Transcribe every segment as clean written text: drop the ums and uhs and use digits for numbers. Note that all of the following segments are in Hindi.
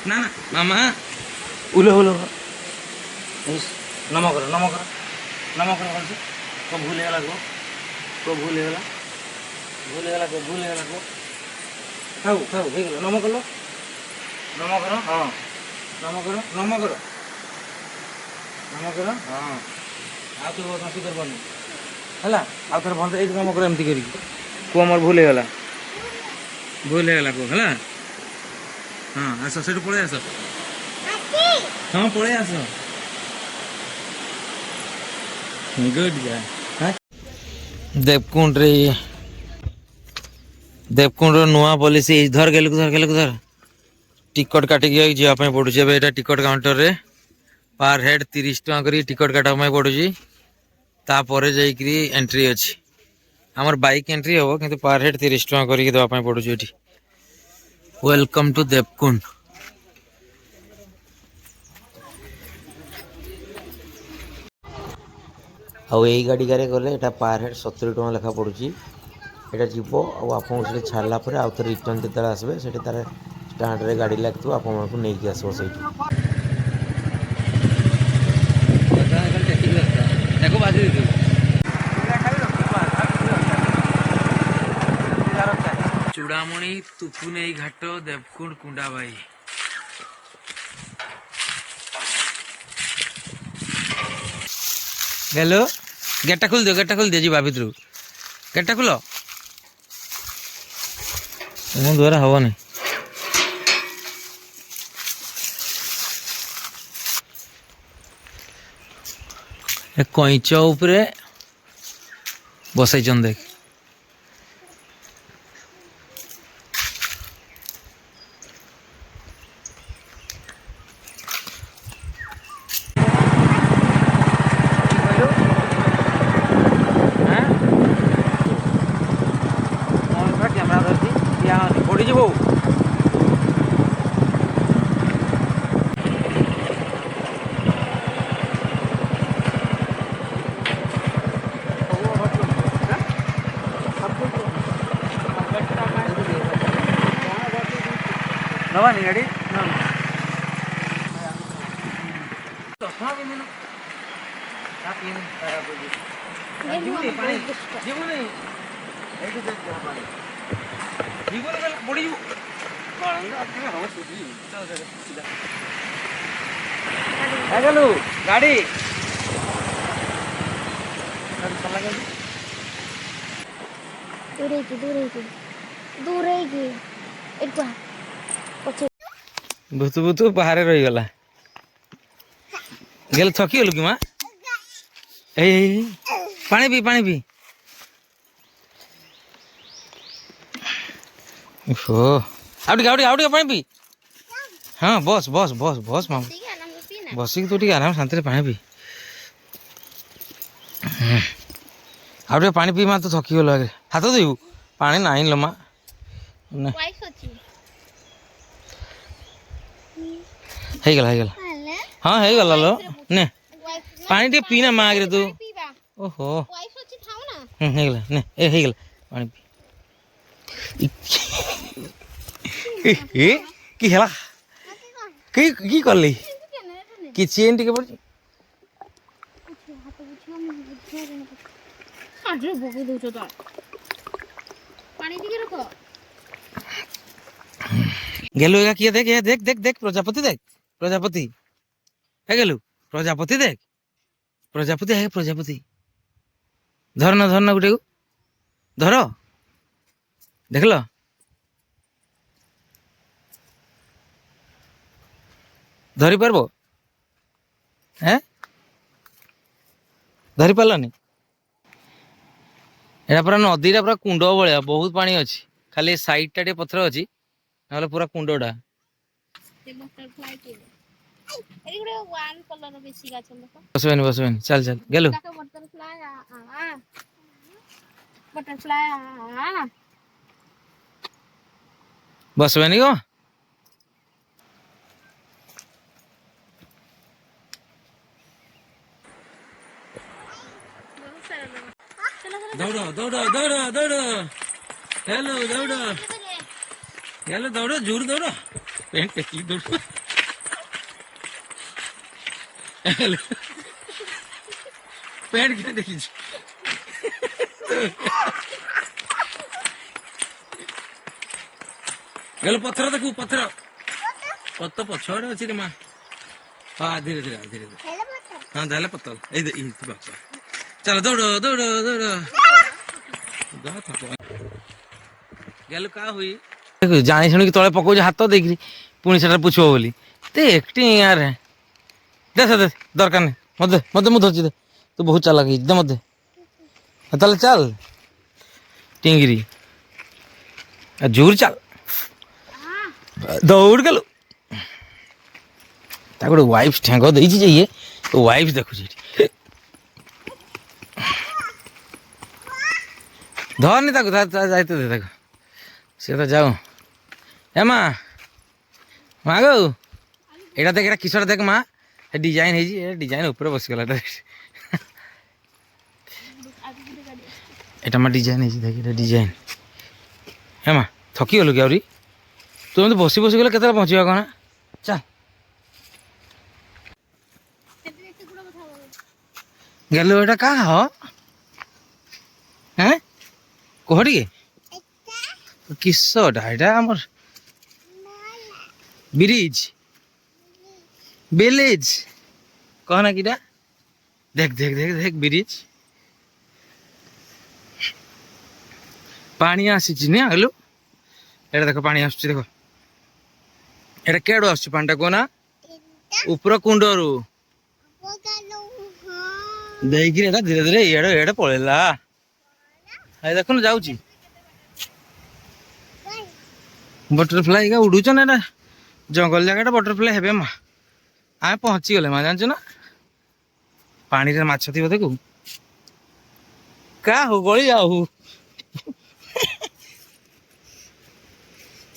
ना ना मामा उलो उलो नम कर नम कर नम कर भलसे को भूल गला को भूल गला को भूल गला को खाऊ खाऊ हो गला नम कर हाँ नम कर नम कर नम कर हाँ आ तो नसी करबनी है आउ थे भलसे ये नम कर एमती करी को मोर भूल गला को है हाँ आस से पड़े आस हाँ पड़े आस गुड गाय देवकुंड रे देवकुंड नुआ पॉलिसी धर गेल धर टिकट काटिक जावाई पड़ू ये टिकट काउंटर रे पर हेड 30 टका कर टिकट काटा पड़ू तापर जाकरी एंट्री अच्छी आमर बाइक एंट्री हम कि पर हेड 30 टका करके देवाई पड़ू ये वेलकम टू देवकुंड आउ यही गाड़ी गारे गले एटा पर हेड 70 टका लेखा पड़ुची एटा जीवो आपको से छाड़ला पर आउ थे रिटर्न जो आसबे से तार स्टाण्ड रे गाड़ी लगथो आपको नहीं कि आसो से चूड़ामणि तुपुनेई घाट देवकुंड कुंडाबाई हेलो गेटा खोल दियो जी भितर गेटा खोल मो द्वारा हवनी कईच उपरे बसई देख नवानी गाड़ी गाड़ी दूर भूतु भूतु बाहर रही गला गेल थकी गलु कि माँ पानी पी ओहो आउट पानी पी हाँ बस मामा बसिक तू आराम शांति पानी पी आउ पानी पी माँ तो थकी गल आगे हाथ देबू पानी ना लो माँ गला हाँ है गला लो ने पानी टे पीना माँ आगे तू ओहो गला ने ए गला पानी पी की हला की करली कि चेन टिके पड़ी गेलु एगा किए देख देख देख देख प्रजापति है गेलु प्रजापति है प्रजापति धरना गुटे धर देखल धरी पारबो हैं धरी पारलानी एटा पूरा नदीटा पूरा कुंड भाया बहुत पानी अच्छी खाली साइड टा पथर अच्छी ना पूरा कुंडटा बसबेन चल गेलु बसबेनी गो दौड़ो हेलो दौड़ो जोर दौड़ो पैंट टेकी दौड़ पैंट क्या देखी गलो पत्थर देखू पत्थर पत्त पछड़े अच्छी रे माँ हाँ धीरे धीरे धीरे धीरे हाँ धैले पत्तल बापा चलो दौड़ दौड़ दौड़ गलु का हुई जानी शुणी तले पकाऊ हाथ देखी पुणी से पूछब बोली ते एक्टिंग यार दे दे दरकार नहीं मत मत मुझे धरची दे तू बहुत चालाक दे मत ताले चल टिंगरी जोर चल दौड़ गलु गोटे वाइफ ठेंग देती ये तो वाइफ देखु धरनी जाते दे देख सी तो जाऊ ए माँ माँ गो यहाँ देख एटा किसर देख माँ डिजाइन है डिजाइन ऊपर बसगला एटा माँ डिजाइन है देख डिजाइन है माँ थकी गलु कि आहरी तू एम बसी बसी गले केते पहुँचा कौन चल गलु एटा का हो हैं कह टे किसटा एटा आमर ब्रिज विलेज कहना कि देख देख देख देख ब्रिज पानी आसी गलु एटा देख पानी आस देख एटा केड़ो आस पानी कहना ऊपर कुंडरू देखिए एटा धीरे धीरे एड़े एड़े पड़ेला देख न जाऊँ बटरफ्लाई का उड़ून एटा जंगल जगह बटरफ्लाई हे माँ आम पहुँची गले माँ जान ना पानी रे माछ थी देखू का हो गली आहू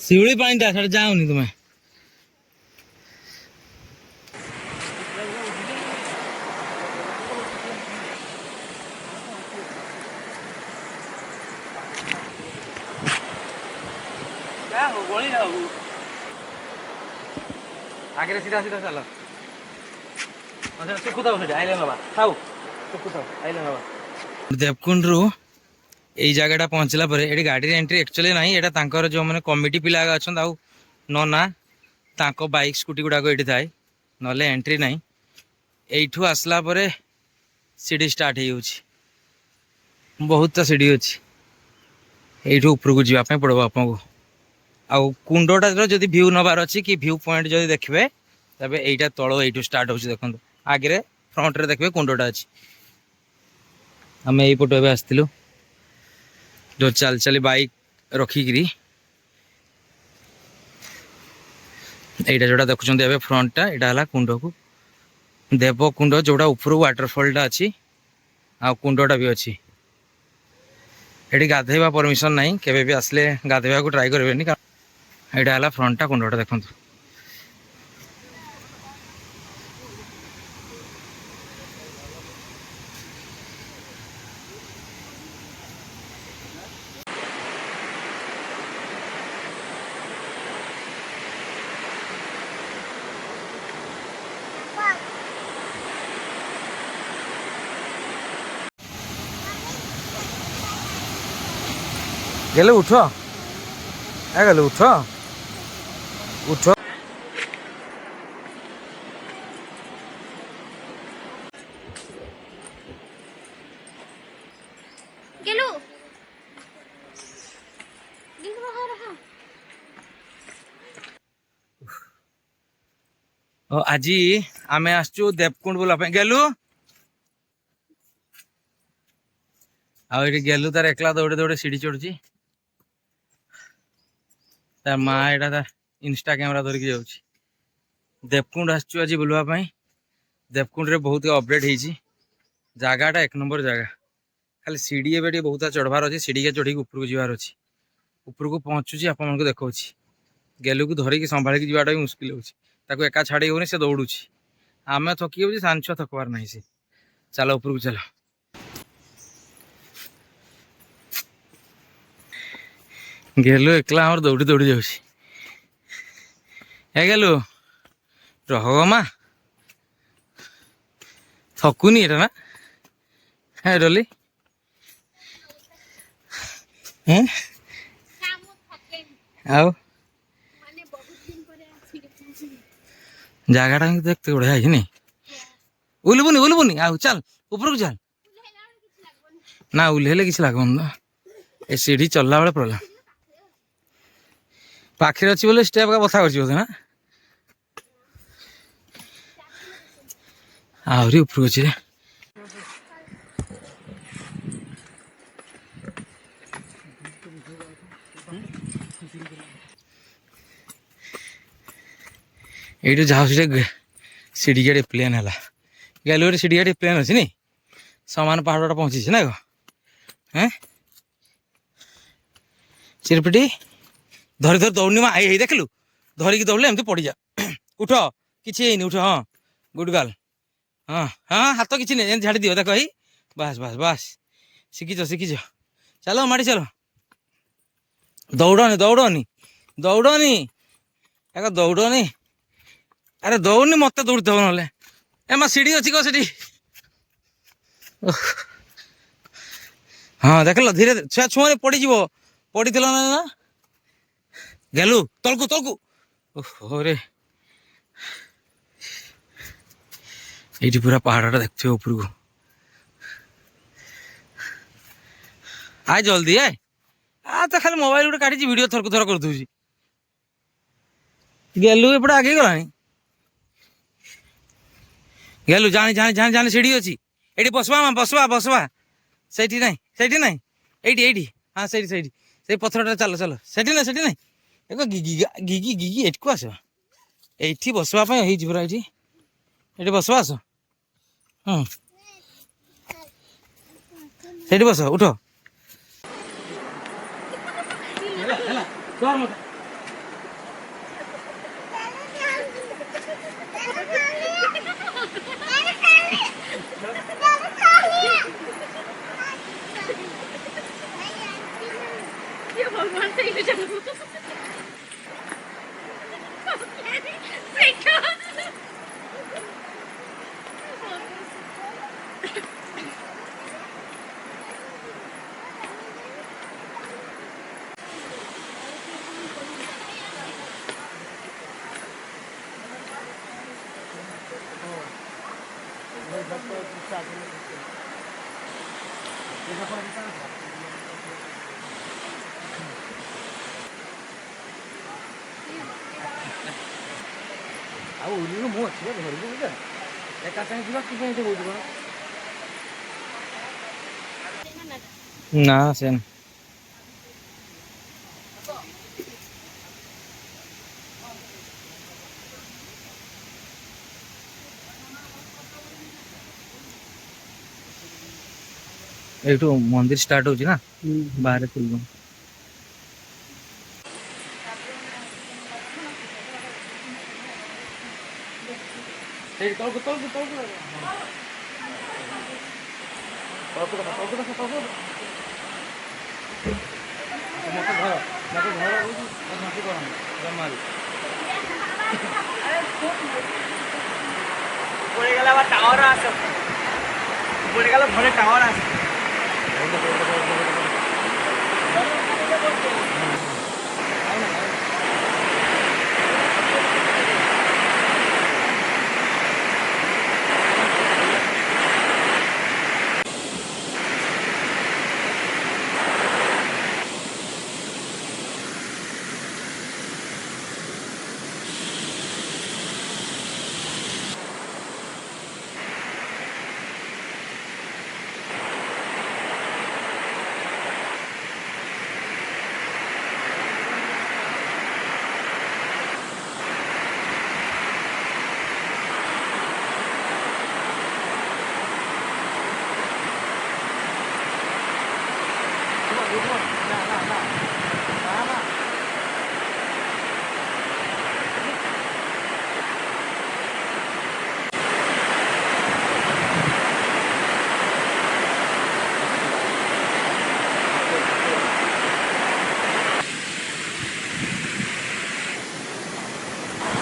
शिवली पानी टा साढ़े जाऊनी तुम्हें आगे सीधा सीधा चलो सुखुता आइले ना खाऊ सुखुता आइले ना देवकुंड रु यही जगह पहुँचला ये गाड़ी एंट्री एक्चुअली ना यहाँ जो मैंने कमिटी पिला अच्छा नना तांको बाइक स्कूटी गुड़ाक ये थाए ना एंट्री ना यू आसला सीढ़ी स्टार्ट हो बहुत सीढ़ी अच्छी यू ऊपर को जावाई पड़ो आपको आउ कुंडटार जदि भ्यू नबार अच्छी कि भ्यू पॉइंट जदि देखिए तबे एटा तल यू स्टार्ट हो देखो आगे फ्रंट रे देखिए कुंडटा अच्छी आम यहीपट ए आसलु जो चल चली बाइक रखिकी यहाँ जोटा देखुं फ्रंटा यहाँ कुंड को देवकुंड जोटा ऊपर वाटरफॉलटा अच्छी आ कुंडटा भी अच्छी ये गाधेवा परमिशन ना केवे भी आसले गाधेवा को ट्राई करें यहाँ है फ्रंटा कुंडटा देखो गले उठ गले उठ उठ आज आम आसचु देवकुंड बोला गेलु आगे गेलु तार एकला दौड़े दौड़े सीढ़ी चढ़ुची तार माँ यहाँ इंस्टा कैमेरा धरिकी जाऊँ देवकुंड आसचु आज बुलवाई देवकुंड रे बहुत अपडेट होती जगाटा एक नंबर जगह खाली सीढ़ी एवं बहुत चढ़वार अच्छे सीढ़ी के चढ़ी ऊपर को जीवार अच्छी ऊपर को पहुँचुची आप देखा गेलु को धरिकी संभाली जावाटा भी मुस्किल हो एका छाड़ी होनी से दौड़ुची आम थकी हो सांझ थकबार ना से चलो ऊपर को चलो गेलु एकला आम दौड़ी दौड़ी जाऊँ হয়ে গেল রহমা থকুনি এটা না হ্যাঁ ডলি হ্যাঁ ଆଉ ଜାଗାଟା କିନ୍ତୁ ଦେଖତେ ବଢିଆ ହେଇଛି ନାଇଁ ଓହ୍ଲିବୁନି ଆଉ ଚାଲ ଉପରକୁ ଚାଲ ନା ଓହ୍ଲେଇଲେ କିଛି ଲାଗିବନି ତ ଏ ସିଢି ଚଢିଲା ବେଳେ ପ୍ରୋବ୍ଲେମ ପାଖରେ ଅଛି ବୋଲି ଷ୍ଟେପ ବଥା କରିଛି ବୋଧେ ନା ଆହୁରି ଉପରକୁ ଅଛି ରେ এইটু ଯାହା ସେଟା ସିଢି ଗାଡି ପ୍ଲେନ୍ ହେଲା ଗାଲୁରେ ସିଢି ଗାଡି ପ୍ଲେନ୍ ଅଛି ନି ସମାନ ପାହାଡ଼ଟା ପହଞ୍ଚିଛି ନା ହେଁ ଚିରପିଟି ଧରି ଦୌଡନି ମା ଏଇ ଦେଖିଲୁ ଧରିକି ଦୌଡ଼ିଲେ ଏମିତି ପଡ଼ିଯା ଉଠ କିଛି ହେଇନି ଉଠ ହଁ ଗୁଡ୍ ଗାର୍ଲ ହଁ ହଁ ହାତ କିଛି ନାହିଁ ଏମିତି ଝାଡ଼ି ଦିଅ ଦେଖ ଏଇ ବାସ୍ ଶିଖିଛ ଚାଲ ମାଡ଼ି ଚାଲ ଦୌଡ଼ନି ଆରେ ଦୌଡ଼ନି ମତେ ଦୌଡ଼ିଥିବ ନହେଲେ ଏ ମା ସିଢି ଅଛି କହ ସେଠି ହଁ ଦେଖିଲ ଧୀରେ ଛୁଆରେ ପଡ଼ିଯିବ ପଡ଼ିଥିଲ ନା ଗେଲୁ ତଳକୁ ଓହୋରେ এইটি পুরা পাহাড়টা দেখছো উপরକୁ আয় জলদি আয় তো খালি মোবাইল ଗୋଟେ କାଢିଛି ଭିଡିଓ ଥରକୁ ଥର କରିଦଉଛି ଗେଲୁ ଏପଟେ ଆଗେଇ ଗଲାଣି ଗେଲୁ ଜାଣି ସିଢି ଅଛି ଏଠି ବସବା ସେଇଠି ନାଇଁ ଏଇଠି ହଁ ସେଇଠି ସେଇ ପଥରଟା ଚାଲ ସେଠି ନାଇଁ ଗିଗି ଏଠିକୁ ଆସ ଏଇଠି ବସିବା ପାଇଁ ହେଇଛି ପୁରା ଏଇଠି ବସବା ଆସ ହୁଁ ସେଇଠି ବସ ଉଠ भगवान से ଆଉ ଓହ୍ଲିବୁ ମୁଁ ଅଛି ଧରିବୁ ବୁଝା ଏକା ସାଙ୍ଗେ ଯିବା କି କେମିତି କହୁଛୁ କଣ ନା ସେ ଏଇଠୁ ମନ୍ଦିର ଷ୍ଟାର୍ଟ ହଉଛି ନା ବାହାରେ ଥିଲୁ পড়ে গেলে আবার টাওয়ার আছে পড়ে গেলে ঘরে টাওয়ার আছে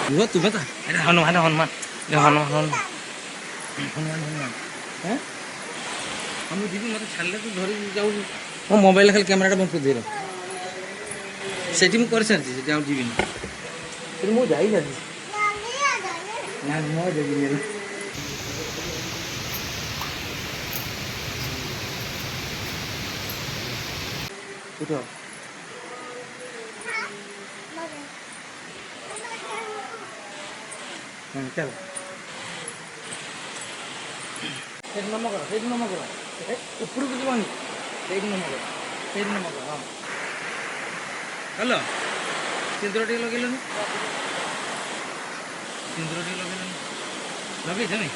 ରୁହ ତୁମେ ତ ଏଇଟା ହନୁମାନ ହନୁମାନ ହନୁମାନ ହନୁମାନ ହନୁମାନ ହନୁମାନ ହଁ ମୁଁ ଯିବି ମୋତେ ଛାଡ଼ିଲେ ତୁ ଧରିକି ଯାଉଛୁ ମୋ ମୋବାଇଲରେ ଖାଲି କ୍ୟାମେରାଟା ବନ୍ଦ କରିଦେଇର ସେଠି ମୁଁ କରିସାରିଛି ସେଠି ଆଉ ଯିବିନି ସେଠି ମୁଁ ଯାଇସାରିଛି ନା ମୁଁ ଆଉ ଯିବିନି ହେଲା ଉଠ ଚାଲ ସେଇଠି ନମ କର ଉପରକୁ ଯିବନି ସେଇଠି ନମ କର ହଁ ହ୍ୟାଲୋ ସିନ୍ଦୁର ଟିକେ ଲଗେଇଲନି ଲଗେଇଛ ନାଇଁ